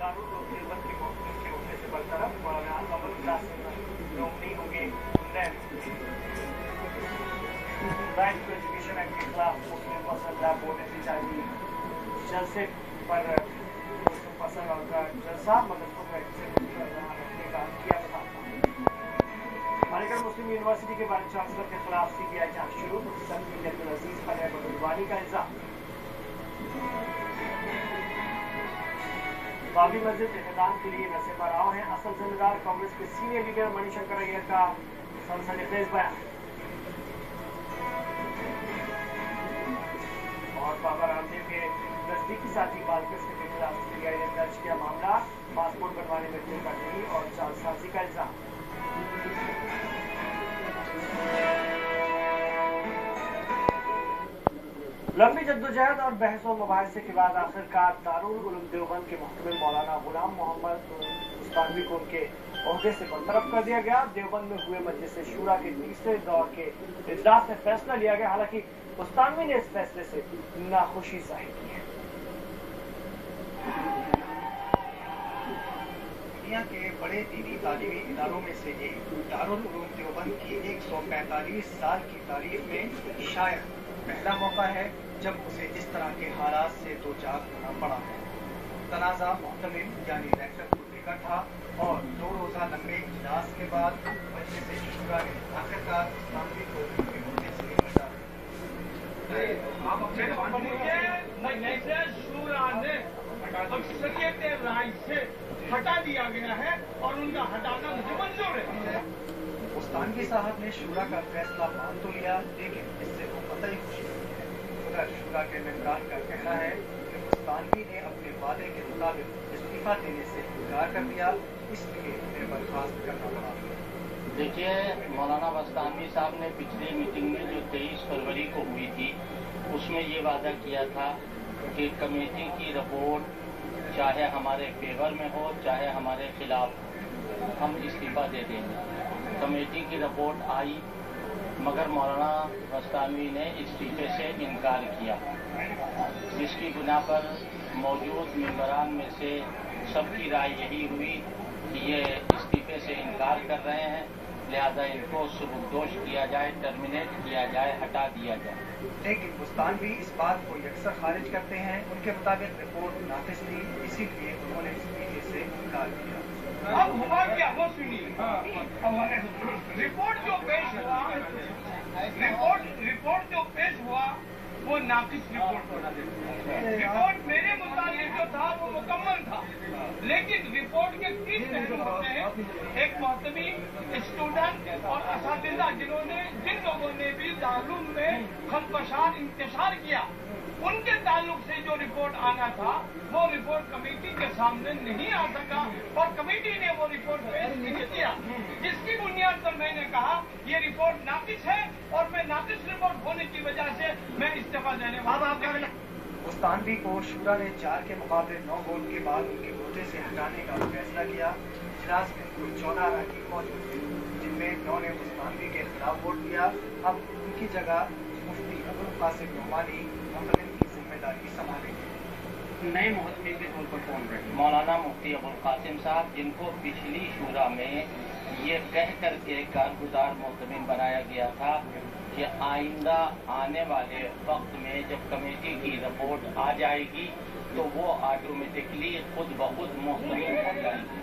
दारुल के होने से बरतरफ मौलाना अबुल कासिम नोमनी होंगे राइट टू एजुकेशन एक्ट के खिलाफ मुस्लिम पसंद बोर्ड ने जारी जलसे पर मुस्लिम पसंद और जलसा मदरसों में रखने का किया था। मालिकगंज मुस्लिम यूनिवर्सिटी के वाइस चांसलर के खिलाफ सीबीआई जांच शुरू। प्रोफेसर अब्दुल अजीज पर बदगुमानी का इल्जाम। बाबरी मस्जिद इंतजाम के लिए नशे पर आओ हैं असल जिम्मेदार कांग्रेस के सीनियर लीडर मणिशंकर अय्यर का सनसनीखेज बयान। और बाबा रामदेव के नजदीकी साथी बालकृष्ण के खिलाफ सीबीआई ने दर्ज किया मामला। पासपोर्ट बनवाने में धोखाधड़ी और जालसाजी का इल्जाम। लंबी जद्दोजहद और बहसों मुबाहिसे के बाद आखिरकार दारुल उलूम देवबंद के मुहतमिल मौलाना गुलाम मोहम्मद उस्तानवी को उनके ओहदे से बरतरफ कर दिया गया। देवबंद में हुए मजलिस शूरा के तीसरे दौर के इजलास में फैसला लिया गया। हालांकि उस्तानवी ने इस फैसले से नाखुशी जाहिर की है। दुनिया के बड़े दीनी तालीमी इदारों में से एक दारुल उलूम देवबंद की 145 साल की तारीख में शायद पहला मौका है जब उसे इस तरह के हालात से दो चार होना पड़ा है। तनाज़ा मुहतमिल यानी लेक्चर को लेकर था और 2 रोज़ा लंबे इजलास के बाद मजलिस शूरा ने आखिरकार उस्तानवी को उनके मुद्दे से हटा हटा दिया गया है और उनका हटाना मुझे मंजूर है। उस्तानवी साहब ने शूरा का फैसला मान तो लिया, लेकिन इससे वो कतई खुशी नहीं है। उधर शूरा के मेंबरान का कहना है कि उस्तानवी ने अपने वादे के मुताबिक इस्तीफा देने से इनकार कर दिया, इसलिए उन्हें बर्खास्त करना पड़ा। देखिए, मौलाना उस्तानवी साहब ने पिछली मीटिंग में जो 23 फरवरी को हुई थी उसमें ये वादा किया था कि कमेटी की रिपोर्ट चाहे हमारे फेवर में हो चाहे हमारे खिलाफ हम इस्तीफा दे देंगे। कमेटी की रिपोर्ट आई मगर मौलाना उस्तानवी ने इस्तीफे से इनकार किया, जिसकी बुना पर मौजूद मेंबरान में से सबकी राय यही हुई कि ये इस्तीफे से इनकार कर रहे हैं, लिहाजा इनको सुबुकदोश किया जाए, टर्मिनेट किया जाए, हटा दिया जाए। लेकिन उस्तानवी इस बात को यकसर खारिज करते हैं। उनके मुताबिक रिपोर्ट नाक़िस थी, इसीलिए उन्होंने इस्तीफे से इनकार किया। अब हुआ क्या वो सुनिए। रिपोर्ट जो पेश हुआ वो नाक़िस रिपोर्ट मेरे मुताबिक जो था वो मुकम्मल था, लेकिन रिपोर्ट के 3 पहलू होते हैं। एक महतमी, स्टूडेंट और असातिज़ा जिन लोगों ने भी दारुल में खलबशार इंतशार किया, उनके ताल्लुक से जो रिपोर्ट आना था वो रिपोर्ट कमेटी के सामने नहीं आ सका और कमेटी ने वो रिपोर्ट पेश नहीं किया, जिसकी बुनियाद पर मैंने कहा ये रिपोर्ट नाक़िस है और मैं नाक़िस रिपोर्ट होने की वजह से मैं इस्तीफा देने वाला। उस्तानवी को शूरा ने 4 के मुकाबले 9 वोट के बाद उनके ओहदे से हटाने का फैसला किया। इजलास में कुल 14 अरकान मौजूद थे, जिनमें 9 ने उस्तानवी के खिलाफ वोट दिया। अब उनकी जगह मुफ्ती अबुल कासिम नोमानी मुहतमिल की जिम्मेदारी संभालेंगे। नए मुहतमिल के तौर पर कौन रहे? मौलाना मुफ्ती अबुल कासिम साहब, जिनको पिछली शूरा में ये कह करके कारगुजार मुहतमिल बनाया गया था कि आइंदा आने वाले वक्त में जब कमेटी की रिपोर्ट आ जाएगी तो वो ऑटोमेटिकली खुद ब खुद मुहतमिल हो जाएगी।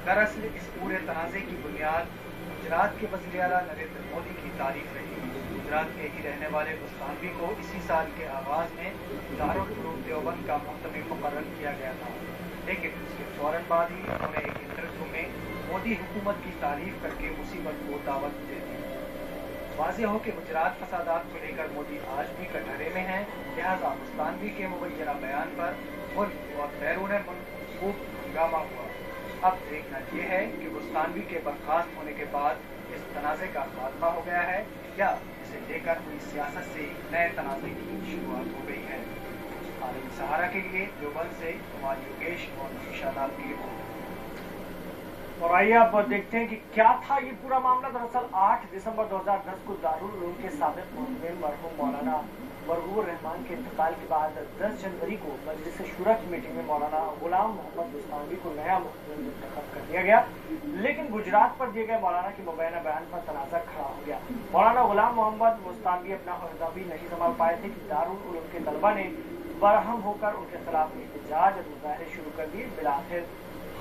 दरअसल इस पूरे तनाज़े की बुनियाद गुजरात के वज़ीर आला नरेंद्र मोदी की तारीफ रही। गुजरात के ही रहने वाले उस्तानवी को इसी साल के आगाज में दारुल उलूम देवबंद का मुहतमिल मुकर्रर किया गया था, लेकिन उसके फौरन बाद ही उन्होंने एक इंटरव्यू में मोदी हुकूमत की तारीफ करके मुसीबत को दावत दे दी। वाज़ेह हो कि गुजरात फसादात को लेकर मोदी आज भी कटहरे में हैं, लिहाजा उस्तानवी के मुबैना बयान पर मुल्क और बैरून मुल्क खूब हंगामा हुआ। अब देखना यह है कि उस्तानवी के बर्खास्त होने के बाद इस तनाज़े का खात्मा हो गया है या इसे लेकर हुई सियासत से नए तनाज़े की शुरुआत हो गई है। आलमी सहारा के लिए देवबंद से कुमार योगेश और निशादाब की रिपोर्ट। और आइए अब देखते हैं कि क्या था ये पूरा मामला। दरअसल 8 दिसंबर 2010 को दारुल उलूम के साबिक मुअव्विन मरहूम मौलाना मरहूर रहमान के इंतकाल के बाद 10 जनवरी को मजलिस शूरा की मीटिंग में मौलाना गुलाम मोहम्मद बुस्तानवी को नया मुअव्विन मुंतखब कर दिया गया। लेकिन गुजरात पर दिए गए मौलाना के मुबैना बयान पर तनाज़ा खड़ा हो गया। मौलाना गुलाम मोहम्मद बुस्तानवी अपना ओहदा भी नहीं संभाल पाए थे कि दारुल उलूम के तलबा ने बरहम होकर उनके खिलाफ एहतजाज और मुजाहरे शुरू कर दिए। बिलाखिर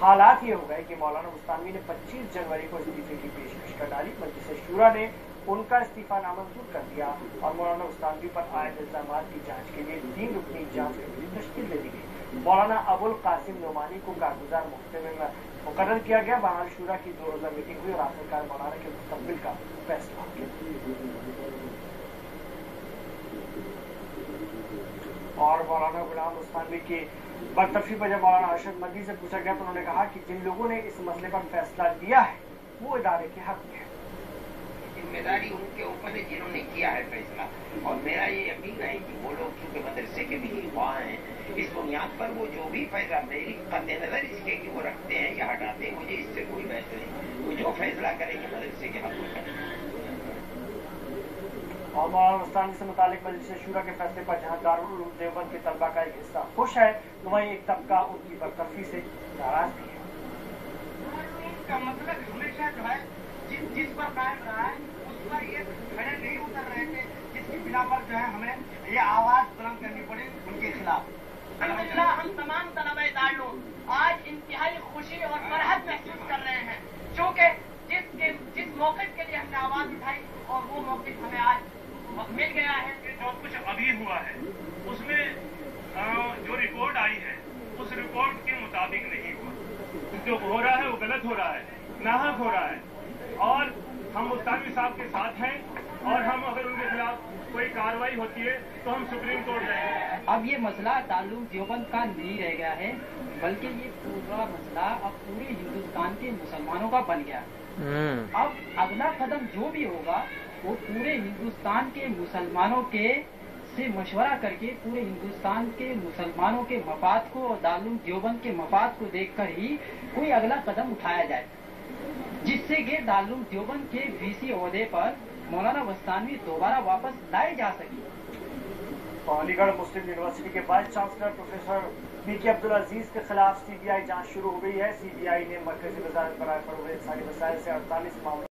हालात ये हो गए कि मौलाना बुस्तानवी ने 25 जनवरी को इस्तीफे की पेशकश कर डाली। मजलिस शूरा ने उनका इस्तीफा नामंजूर कर दिया और मौलाना बुस्तानवी पर आए इल्जामात की जांच के लिए 3 रुकनी जांच कमेटी तश्कील दे दी गई। मौलाना अबुल कासिम नोमानी को कारगुजार मुहतमिम में मुकर्रर किया गया। बहरहाल शूरा की 2 रोजा मीटिंग हुई और आखिरकार मौलाना के मुस्तकबिल का फैसला हो गया। और मौलाना गुलाम बुस्तानवी की बरतरफी पर जब मौलाना अरशद मदी से पूछा गया तो उन्होंने कहा कि जिन लोगों ने इस मसले पर फैसला दिया है वो इदारे के हक में है। जिम्मेदारी उनके ऊपर है जिन्होंने किया है फैसला, और मेरा ये यकीन है कि वो लोग चूंकि मदरसे के भी ख्वाह हैं, इस बुनियाद पर वो जो भी फैसला, मेरी कत्ते नजर इसके कि वो रखते हैं या हटाते हैं, मुझे इससे कोई बहस नहीं। वो जो फैसला करेंगे मदरसे के हक में करेंगे। और मौलाना बुस्तानवी से मुतालिक मजलिस शूरा के फैसले पर जहां दारुल उलूम देवबंद के तलबा का एक हिस्सा खुश है तो वहीं एक तबका उनकी बरतरफी से नाराज भी है। का मतलब हमेशा जो है जिस पर कायम रहा है उस पर ये खड़े नहीं उतर रहे थे, जिसकी बिना पर जो है हमें ये आवाज बुलंद करनी पड़ी उनके खिलाफ। अल्हम्दुलिल्लाह हम तमाम तलबा दारुल आज इंतहाई खुशी और फरहत महसूस कर रहे हैं, क्योंकि जिस मौके के लिए हमने आवाज उठाई और वो मौके हमें आज मिल गया है। जो कुछ अभी हुआ है उसमें जो रिपोर्ट आई है उस रिपोर्ट के मुताबिक नहीं हुआ। जो हो रहा है वो गलत हो रहा है, नाहक हो रहा है, और हम मुस्तानवी साहब के साथ हैं और हम अगर उनके खिलाफ कोई कार्रवाई होती है तो हम सुप्रीम कोर्ट जाएंगे। अब ये मसला दारुल देवबंद का नहीं रह गया है, बल्कि ये पूरा मसला अब पूरे हिंदुस्तान के मुसलमानों का बन गया। अब अगला कदम जो भी होगा वो पूरे हिंदुस्तान के मुसलमानों के से मशवरा करके पूरे हिंदुस्तान के मुसलमानों के मफाद को और दारुल देवबंद के मफाद को देखकर ही कोई अगला कदम उठाया जाए, जिससे कि दारुल देवबंद के वीसी ओहदे पर मौलाना बुस्तानवी दोबारा वापस लाए जा सके। अलीगढ़ मुस्लिम यूनिवर्सिटी के वाइस चांसलर प्रोफेसर पीके अब्दुल अजीज के खिलाफ सीबीआई जांच शुरू हो गई है। सीबीआई ने मरकजी वजारत बराए फरोग़ इंसानी वसाइल से 48 मामलों